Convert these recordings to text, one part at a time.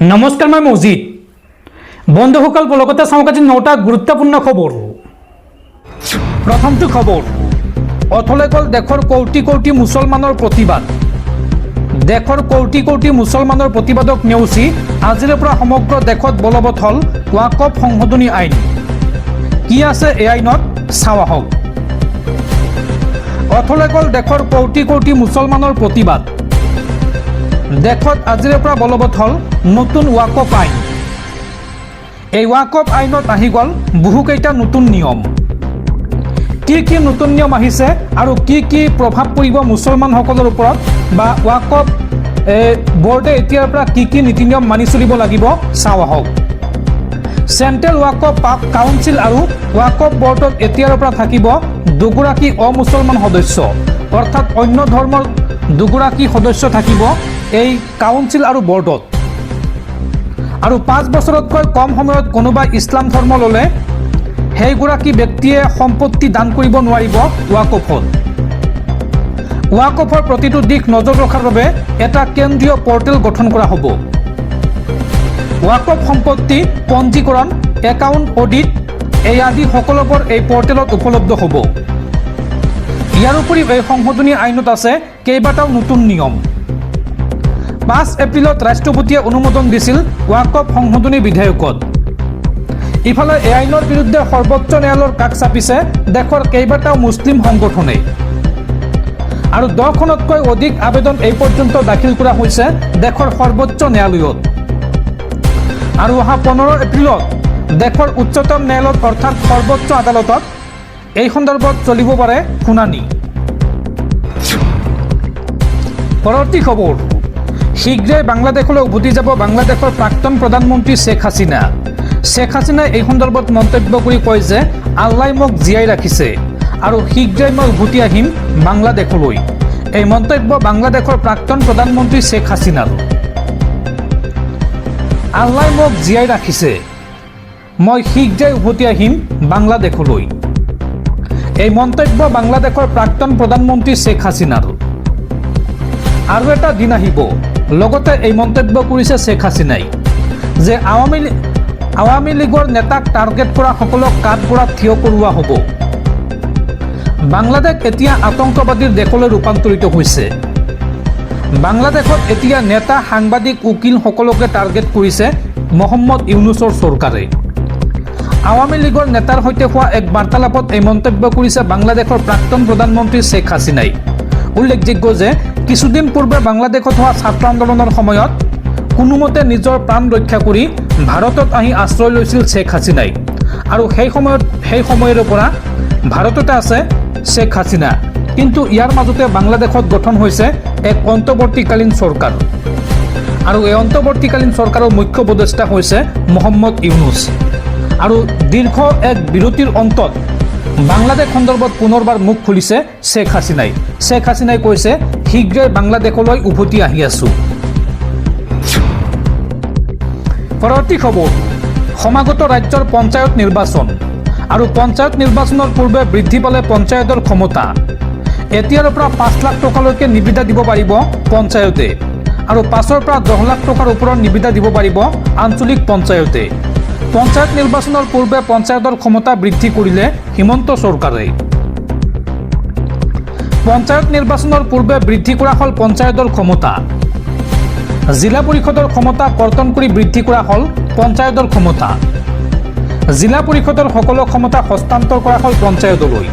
নমস্কাৰ, মই মজিদ। বন্ধুসকল, লগতে চাওক আজি 9টা গুৰুত্বপূৰ্ণ খবৰ। প্ৰথমটো খবৰ, অথলে গ'ল দেশৰ কোটি কোটি মুছলমানৰ প্ৰতিবাদ। দেশৰ কোটি কোটি মুছলমানৰ প্ৰতিবাদক নেওচি আজিৰে পৰা সমগ্ৰ দেশত বলবৎ হ'ল ৱাকফ সংশোধনী আইন। কি আছে এই আইনত চাওঁ আহক। অথলে গ'ল দেশৰ কোটি কোটি মুছলমানৰ প্ৰতিবাদ। দেশত আজিৰে পৰা বলবৎ হ'ল নতুন ৱাকফ আইন। এই ৱাকফ আইনত আহি গ'ল বহুকেইটা নতুন নিয়ম। কি কি নতুন নিয়ম আহিছে আৰু কি কি প্ৰভাৱ পৰিব মুছলমানসকলৰ ওপৰত, বা ৱাকফ বৰ্ডে এতিয়াৰ পৰা কি কি নীতি নিয়ম মানি চলিব লাগিব চাওঁ আহক। চেণ্ট্ৰেল ৱাকফ কাউন্সিল আৰু ৱাকফ বৰ্ডত এতিয়াৰ পৰা থাকিব দুগৰাকী অমুছলমান সদস্য, অৰ্থাৎ অন্য ধৰ্মৰ দুগৰাকী সদস্য থাকিব এই কাউন্সিল আৰু বৰ্ডত। আৰু 5 বছৰতকৈ কম সময়ত কোনোবা ইছলাম ধৰ্ম ল'লে সেইগৰাকী ব্যক্তিয়ে সম্পত্তি দান কৰিব নোৱাৰিব ৱাকফত। ৱাকফৰ প্ৰতিটো দিশ নজৰ ৰখাৰ বাবে এটা কেন্দ্ৰীয় পৰ্টেল গঠন কৰা হ'ব। ৱাকফ সম্পত্তি পঞ্জীকৰণ, একাউণ্ট অডিট এই আদি সকলোবোৰ এই পৰ্টেলত উপলব্ধ হ'ব। ইয়াৰ উপৰিও এই সংশোধনী আইনত আছে কেইবাটাও নতুন নিয়ম। 5 এপ্ৰিলত ৰাষ্ট্ৰপতিয়ে অনুমোদন দিছিল ৱাকফ সংশোধনী বিধেয়কত। ইফালে এই আইনৰ বিৰুদ্ধে সৰ্বোচ্চ ন্যায়ালয়ৰ কাষ চাপিছে দেশৰ কেইবাটাও মুছলিম সংগঠনে। আৰু 10খনতকৈ অধিক আবেদন এই পৰ্যন্ত দাখিল কৰা হৈছে দেশৰ সৰ্বোচ্চ ন্যায়ালয়ত। আৰু অহা 15 এপ্ৰিলত দেশৰ উচ্চতম ন্যায়ালয়ত অৰ্থাৎ সৰ্বোচ্চ আদালতত এই সন্দৰ্ভত চলিব পাৰে শুনানি। পৰৱৰ্তী খবৰ, শীঘ্ৰেই বাংলাদেশলৈ উভতি যাব বাংলাদেশৰ প্ৰাক্তন প্ৰধানমন্ত্ৰী শ্বেখ হাছিনা। শ্বেখ হাছিনাই এই সন্দৰ্ভত মন্তব্য কৰি কয় যে আল্লাই মোক জীয়াই ৰাখিছে আৰু শীঘ্ৰেই মই উভতি আহিম বাংলাদেশলৈ। এই মন্তব্য বাংলাদেশৰ প্ৰাক্তন প্ৰধানমন্ত্ৰী শ্বেখ হাছিনাৰ। আল্লাই মোক জীয়াই ৰাখিছে, মই শীঘ্ৰেই উভতি আহিম বাংলাদেশলৈ। এই মন্তব্য বাংলাদেশৰ প্ৰাক্তন প্ৰধানমন্ত্ৰী শ্বেখ হাছিনাৰ। আৰু এটা দিন আহিব, লগতে এই মন্তব্য কৰিছে শ্বেখ হাছিনাই যে আৱামী লীগৰ নেতাক টাৰ্গেট কৰা সকলক কাঠগড়াত থিয় কৰোৱা হ'ব। বাংলাদেশ এতিয়া আতংকবাদীৰ দেশলৈ ৰূপান্তৰিত হৈছে। বাংলাদেশত এতিয়া নেতা, সাংবাদিক, উকিল সকলোকে টাৰ্গেট কৰিছে মহম্মদ ইউনুছৰ চৰকাৰে। আৱামী লীগৰ নেতাৰ সৈতে হোৱা এক বাৰ্তালাপত এই মন্তব্য কৰিছে বাংলাদেশৰ প্ৰাক্তন প্ৰধানমন্ত্ৰী শ্বেখ হাছিনাই। উল্লেখযোগ্য যে কিছুদিন পূৰ্বে বাংলাদেশত হোৱা ছাত্ৰ আন্দোলনৰ সময়ত কোনোমতে নিজৰ প্ৰাণ ৰক্ষা কৰি ভাৰতত আহি আশ্ৰয় লৈছিল শ্বেখ হাছিনাই। আৰু সেই সময়ৰে পৰা ভাৰততে আছে শ্বেখ হাছিনা। কিন্তু ইয়াৰ মাজতে বাংলাদেশত গঠন হৈছে এক অন্তৱৰ্তীকালীন চৰকাৰ। আৰু এই অন্তৱৰ্তীকালীন চৰকাৰৰ মুখ্য উপদেষ্টা হৈছে মহম্মদ ইউনুছ। আৰু দীৰ্ঘ এক বিৰতিৰ অন্তত বাংলাদেশ সন্দৰ্ভত পুনৰবাৰ মুখ খুলিছে শ্বেখ হাছিনাই। শ্বেখ হাছিনাই কৈছে শীঘ্ৰেই বাংলাদেশলৈ উভতি আহি আছোঁ। পৰৱৰ্তী খবৰ, সমাগত ৰাজ্যৰ পঞ্চায়ত নিৰ্বাচন। আৰু পঞ্চায়ত নিৰ্বাচনৰ পূৰ্বে বৃদ্ধি পালে পঞ্চায়তৰ ক্ষমতা। এতিয়াৰ পৰা 5 লাখ টকালৈকে নিবিদা দিব পাৰিব পঞ্চায়তে। আৰু 5ৰ পৰা 10 লাখ টকাৰ ওপৰত নিবিদা দিব পাৰিব আঞ্চলিক পঞ্চায়তে। পঞ্চায়ত নিৰ্বাচনৰ পূৰ্বে পঞ্চায়তৰ ক্ষমতা বৃদ্ধি কৰিলে হিমন্ত চৰকাৰে। পঞ্চায়ত নিৰ্বাচনৰ পূৰ্বে বৃদ্ধি কৰা হ'ল পঞ্চায়তৰ ক্ষমতা। জিলা পৰিষদৰ ক্ষমতা কৰ্তন কৰি বৃদ্ধি কৰা হ'ল পঞ্চায়তৰ ক্ষমতা। জিলা পৰিষদৰ সকলো ক্ষমতা হস্তান্তৰ কৰা হ'ল পঞ্চায়তলৈ।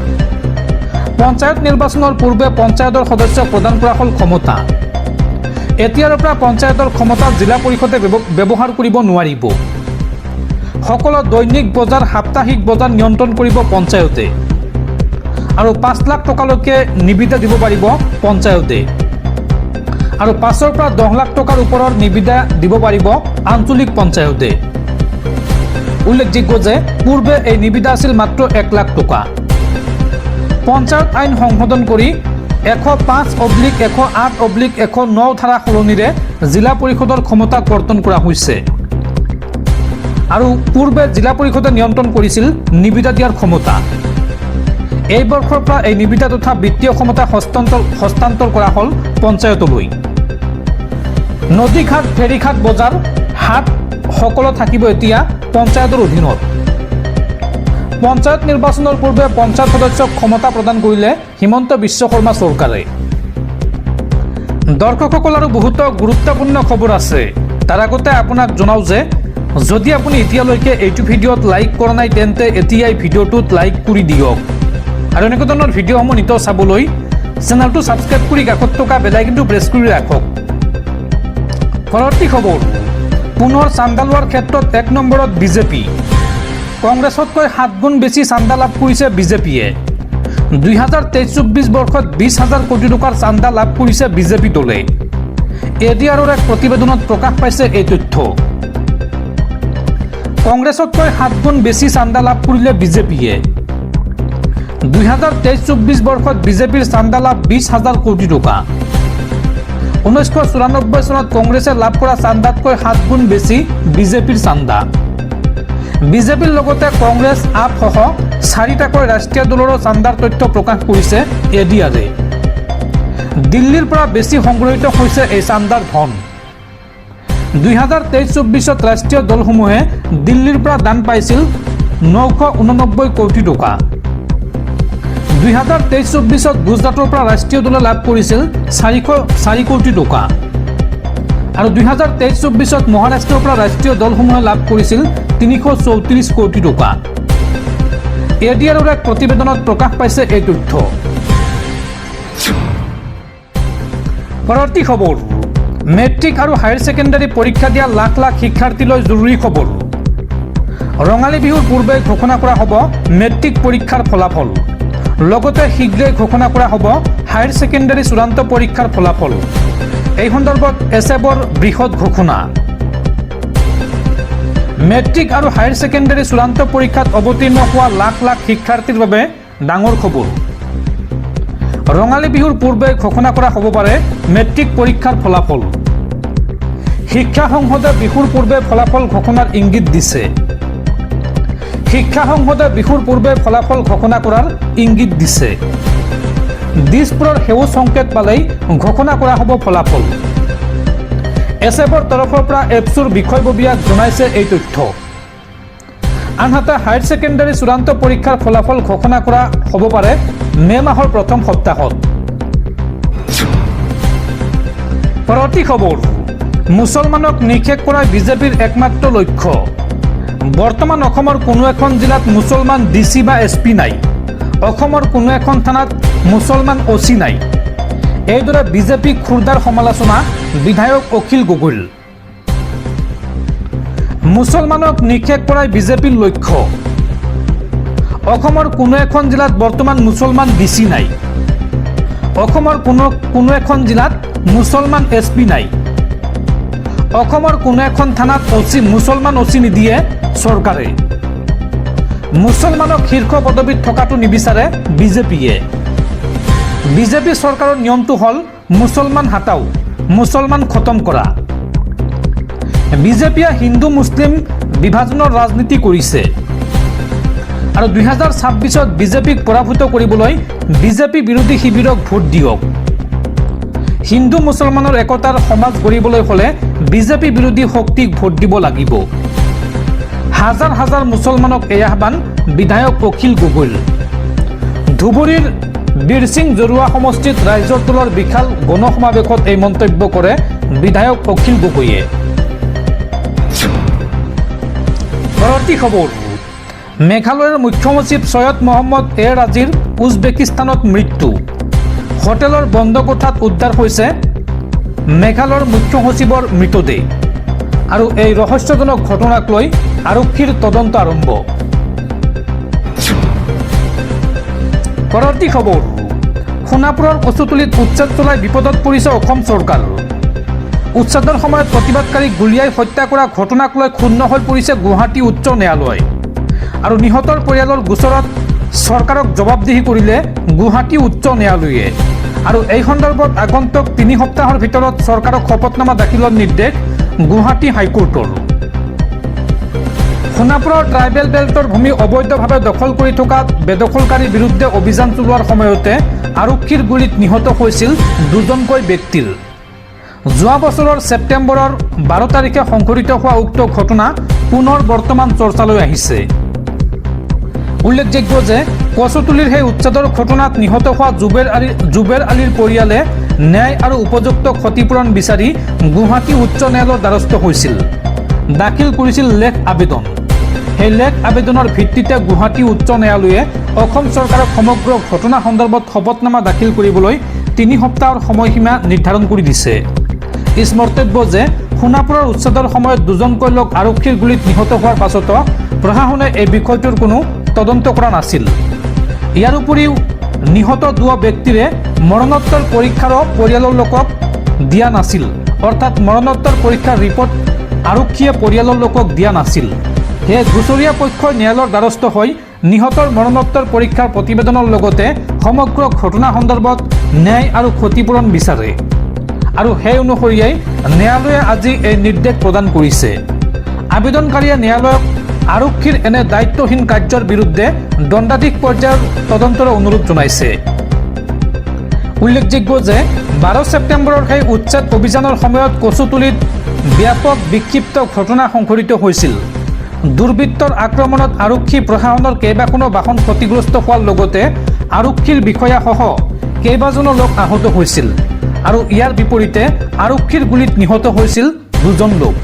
পঞ্চায়ত নিৰ্বাচনৰ পূৰ্বে পঞ্চায়তৰ সদস্যক প্ৰদান কৰা হ'ল ক্ষমতা। এতিয়াৰ পৰা পঞ্চায়তৰ ক্ষমতা জিলা পৰিষদে ব্যৱহাৰ কৰিব নোৱাৰিব। সকলো দৈনিক বজাৰ, সাপ্তাহিক বজাৰ নিয়ন্ত্ৰণ কৰিব পঞ্চায়তে। আৰু 5 লাখ টকালৈকে নিবিদা দিব পাৰিব পঞ্চায়তে। আৰু 5ৰ পৰা 10 লাখ টকাৰ ওপৰৰ নিবিদা দিব পাৰিব আঞ্চলিক পঞ্চায়তে। উল্লেখযোগ্য যে পূৰ্বে এই নিবিদা আছিল মাত্ৰ 1 লাখ টকা। পঞ্চায়ত আইন সংশোধন কৰি 105/108/109 ধাৰা সলনিৰে জিলা পৰিষদৰ ক্ষমতা কৰ্তন কৰা হৈছে। আৰু পূৰ্বে জিলা পৰিষদে নিয়ন্ত্ৰণ কৰিছিল নিবিদা দিয়াৰ ক্ষমতা। এই বৰ্ষৰ পৰা এই নিবিদা তথা বিত্তীয় ক্ষমতা হস্তান্তৰ কৰা হ'ল পঞ্চায়তলৈ। নদীঘাট, ফেৰীঘাট বজাৰ, হাত সকলো থাকিব এতিয়া পঞ্চায়তৰ অধীনত। পঞ্চায়ত নিৰ্বাচনৰ পূৰ্বে পঞ্চায়ত সদস্যক ক্ষমতা প্ৰদান কৰিলে হিমন্ত বিশ্ব শৰ্মা চৰকাৰে। দৰ্শকসকল আৰু বহুতো গুৰুত্বপূৰ্ণ খবৰ আছে। তাৰ আগতে আপোনাক জনাওঁ যে যদি আপুনি এতিয়ালৈকে এইটো ভিডিঅ'ত লাইক কৰা নাই তেন্তে এতিয়াই ভিডিঅ'টোত লাইক কৰি দিয়ক আৰু এনেকুৱা ধৰণৰ ভিডিঅ'সমূহ নিতৌ চাবলৈ চেনেলটো ছাবস্ক্ৰাইব কৰি কাষত থকা বেল আইকনটো প্ৰেছ কৰি ৰাখক। পৰৱৰ্তী খবৰ, পুনৰ চান্দা লোৱাৰ ক্ষেত্ৰত ১ নম্বৰত বিজেপি। কংগ্ৰেছতকৈ ৭ গুণ বেছি চান্দা লাভ কৰিছে বিজেপিয়ে। ২০২৩-২৪ বৰ্ষত ২০,০০০ কোটি টকাৰ চান্দা লাভ কৰিছে বিজেপি দলে। এডিআৰৰ এক প্ৰতিবেদনত প্ৰকাশ পাইছে এই তথ্য। কংগ্ৰেছতকৈ ৭ গুণ বেছি চান্দা লাভ কৰিলে বিজেপিয়ে। ২০২৩-২৪ বৰ্ষত বিজেপিৰ চান্দা লাভ ২০,০০০ কোটি টকা। ১৯৯৪ চনত কংগ্ৰেছে লাভ কৰা চান্দাতকৈ ৭ গুণ বেছি বিজেপিৰ চান্দা। বিজেপিৰ লগতে কংগ্ৰেছ আপ সহ ৪টাকৈ ৰাষ্ট্ৰীয় দলৰো চান্দাৰ তথ্য প্ৰকাশ কৰিছে এডিআৰে। দিল্লীৰ পৰা বেছি সংগ্ৰহিত হৈছে এই চান্দাৰ ধন। ২০২৩-২৪ত ৰাষ্ট্ৰীয় দলসমূহে দিল্লীৰ পৰা দান পাইছিল ৯৮৯ কোটি টকা। ২০২৩-২৪ত গুজৰাটৰ পৰা ৰাষ্ট্ৰীয় দলে লাভ কৰিছিল ৪০৪ কোটি টকা আৰু ২০২৩-২৪ত মহাৰাষ্ট্ৰৰ পৰা ৰাষ্ট্ৰীয় দলসমূহে লাভ কৰিছিল ৩৩৪ কোটি টকা। এডিআৰৰ এক প্ৰতিবেদনত প্ৰকাশ পাইছে এই তথ্য। পৰৱৰ্তী খবৰ, মেট্ৰিক আৰু হায়াৰ ছেকেণ্ডাৰী পৰীক্ষা দিয়া লাখ লাখ শিক্ষাৰ্থীলৈ জৰুৰী খবৰ। ৰঙালী বিহুৰ পূৰ্বে ঘোষণা কৰা হ'ব মেট্ৰিক পৰীক্ষাৰ ফলাফল। লগতে শীঘ্ৰেই ঘোষণা কৰা হ'ব হায়াৰ ছেকেণ্ডাৰী চূড়ান্ত পৰীক্ষাৰ ফলাফল। এই সন্দৰ্ভত এছেবৰ বৃহৎ ঘোষণা। মেট্ৰিক আৰু হায়াৰ ছেকেণ্ডাৰী চূড়ান্ত পৰীক্ষাত অৱতীৰ্ণ হোৱা লাখ লাখ শিক্ষাৰ্থীৰ বাবে ডাঙৰ খবৰ। ৰঙালী বিহুৰ পূৰ্বে ঘোষণা কৰা হ'ব পাৰে মেট্ৰিক পৰীক্ষাৰ ফলাফল। শিক্ষা সংসদে বিহুৰ পূৰ্বে ফলাফল ঘোষণাৰ ইংগিত দিছে। শিক্ষা সংসদে বিহুৰ পূৰ্বে ফলাফল ঘোষণা কৰাৰ ইংগিত দিছে। দিছপুৰৰ সেউজ সংকেত পালেই ঘোষণা কৰা হ'ব ফলাফল। এছেবৰ তৰফৰ পৰা এপছুৰ বিষয়ববীয়াক জনাইছে এই তথ্য। আনহাতে হায়াৰ ছেকেণ্ডাৰী চূড়ান্ত পৰীক্ষাৰ ফলাফল ঘোষণা কৰা হ'ব পাৰে মে' মাহৰ প্ৰথম সপ্তাহত। পৰৱৰ্তী খবৰ, মুছলমানক নিষেধ কৰাই বিজেপিৰ একমাত্ৰ লক্ষ্য। বৰ্তমান অসমৰ কোনো এখন জিলাত মুছলমান DC বা SP নাই। অসমৰ কোনো এখন থানাত মুছলমান OC নাই। এইদৰে বিজেপি খুৰদাৰ সমালোচনা বিধায়ক অখিল গগৈৰ। মুছলমানক নিষেধ কৰাই বিজেপিৰ লক্ষ্য। অসমৰ কোনো এখন জিলাত বৰ্তমান মুছলমান DC নাই। অসমৰ কোনো এখন জিলাত মুছলমান SP নাই। অসমৰ কোনো এখন থানাত মুছলমান OC নিদিয়ে চৰকাৰে। মুছলমানক শীৰ্ষ পদবীত থকাটো নিবিচাৰে বিজেপিয়ে। বিজেপি চৰকাৰৰ নিয়মটো হ'ল মুছলমান হাটাও, মুছলমান খতম কৰা। বিজেপিয়ে হিন্দু মুছলিম বিভাজনৰ ৰাজনীতি কৰিছে আৰু ২০২৬ত বিজেপিক পৰাভূত কৰিবলৈ বিজেপি বিৰোধী শিবিৰক ভোট দিয়ক। হিন্দু মুছলমানৰ একতাৰ সমাজ গঢ়িবলৈ হ'লে বিজেপি বিৰোধী শক্তিক ভোট দিব লাগিব। হাজাৰ হাজাৰ মুছলমানক এই আহ্বান বিধায়ক অখিল গগৈৰ। ধুবুৰীৰ বীৰসিং জৰুৱা সমষ্টিত ৰাইজৰ দলৰ বিশাল গণসমাৱেশত এই মন্তব্য কৰে বিধায়ক অখিল গগৈয়ে। পৰৱৰ্তী খবৰ, মেঘালয়ৰ মুখ্য সচিব ছৈয়দ মহম্মদ এৰাজিৰ উজবেকিস্তানত মৃত্যু। হোটেলৰ বন্ধ কোঠাত উদ্ধাৰ হৈছে মেঘালয়ৰ মুখ্য সচিবৰ মৃতদেহ আৰু এই ৰহস্যজনক ঘটনাক লৈ আৰক্ষীৰ তদন্ত আৰম্ভ। পৰৱৰ্তী খবৰ, সোণাপুৰৰ কচুতলিত উচ্ছেদ চলাই বিপদত পৰিছে অসম চৰকাৰ। উচ্ছেদৰ সময়ত প্ৰতিবাদকাৰীক গুলীয়াই হত্যা কৰা ঘটনাক লৈ ক্ষুণ্ণ হৈ পৰিছে গুৱাহাটী উচ্চ ন্যায়ালয় আৰু নিহতৰ পৰিয়ালৰ গোচৰত চৰকাৰক জবাবদিহি কৰিলে গুৱাহাটী উচ্চ ন্যায়ালয়ে আৰু এই সন্দৰ্ভত আগন্তুক ৩ সপ্তাহৰ ভিতৰত চৰকাৰক শপতনামা দাখিলৰ নিৰ্দেশ গুৱাহাটী হাইকোৰ্টৰ। সোণাপুৰৰ ট্ৰাইবেল বেল্টৰ ভূমি অবৈধভাৱে দখল কৰি থকা বেদখলকাৰীৰ বিৰুদ্ধে অভিযান চলোৱাৰ সময়তে আৰক্ষীৰ গুলীত নিহত হৈছিল 2জনকৈ ব্যক্তিৰ। যোৱা বছৰৰ ছেপ্টেম্বৰৰ 12 তাৰিখে সংঘটিত হোৱা উক্ত ঘটনা পুনৰ বৰ্তমান চৰ্চালৈ আহিছে। উল্লেখযোগ্য যে কচুতলিৰ সেই উচ্ছেদৰ ঘটনাত নিহত হোৱা জুবেৰ আলীৰ পৰিয়ালে ন্যায় আৰু উপযুক্ত ক্ষতিপূৰণ বিচাৰি গুৱাহাটী উচ্চ ন্যায়ালয়ৰ দ্বাৰস্থ হৈছিল, দাখিল কৰিছিল লেখ আবেদন। সেই লেখ আবেদনৰ ভিত্তিতে গুৱাহাটী উচ্চ ন্যায়ালয়ে অসম চৰকাৰক সমগ্ৰ ঘটনা সন্দৰ্ভত শপতনামা দাখিল কৰিবলৈ 3 সপ্তাহৰ সময়সীমা নিৰ্ধাৰণ কৰি দিছে। স্মৰ্তব্য যে সোণাপুৰৰ উচ্ছেদৰ সময়ত 2জনকৈ লোক আৰক্ষীৰ গুলীত নিহত হোৱাৰ পাছতো প্ৰশাসনে এই বিষয়টোৰ কোনো তদন্ত কৰা নাছিল। ইয়াৰ উপৰিও নিহত 2 ব্যক্তিৰে মৰণোত্তৰ পৰীক্ষাৰো পৰিয়ালৰ লোকক দিয়া নাছিল, অৰ্থাৎ মৰণোত্তৰ পৰীক্ষাৰ ৰিপৰ্ট আৰক্ষীয়ে পৰিয়ালৰ লোকক দিয়া নাছিল। সেয়ে গুচৰীয়া পক্ষই ন্যায়ালয়ৰ দ্বাৰস্থ হৈ নিহতৰ মৰণোত্তৰ পৰীক্ষাৰ প্ৰতিবেদনৰ লগতে সমগ্ৰ ঘটনা সন্দৰ্ভত ন্যায় আৰু ক্ষতিপূৰণ বিচাৰে আৰু সেই অনুসৰিয়ে ন্যায়ালয়ে আজি এই নিৰ্দেশ প্ৰদান কৰিছে। আবেদনকাৰীয়ে ন্যায়ালয়ক আৰক্ষীৰ এনে দায়িত্বহীন কাৰ্যৰ বিৰুদ্ধে দণ্ডাধীশ পৰ্যায়ৰ তদন্তৰ অনুৰোধ জনাইছে। উল্লেখযোগ্য যে 12 ছেপ্টেম্বৰৰ সেই উচ্ছেদ অভিযানৰ সময়ত কচুতলিত ব্যাপক বিক্ষিপ্ত ঘটনা সংঘটিত হৈছিল। দুৰ্বৃত্তৰ আক্ৰমণত আৰক্ষী প্ৰশাসনৰ কেইবাখনো বাহন ক্ষতিগ্ৰস্ত হোৱাৰ লগতে আৰক্ষীৰ বিষয়াসহ কেইবাজনো লোক আহত হৈছিল আৰু ইয়াৰ বিপৰীতে আৰক্ষীৰ গুলীত নিহত হৈছিল 2জন লোক।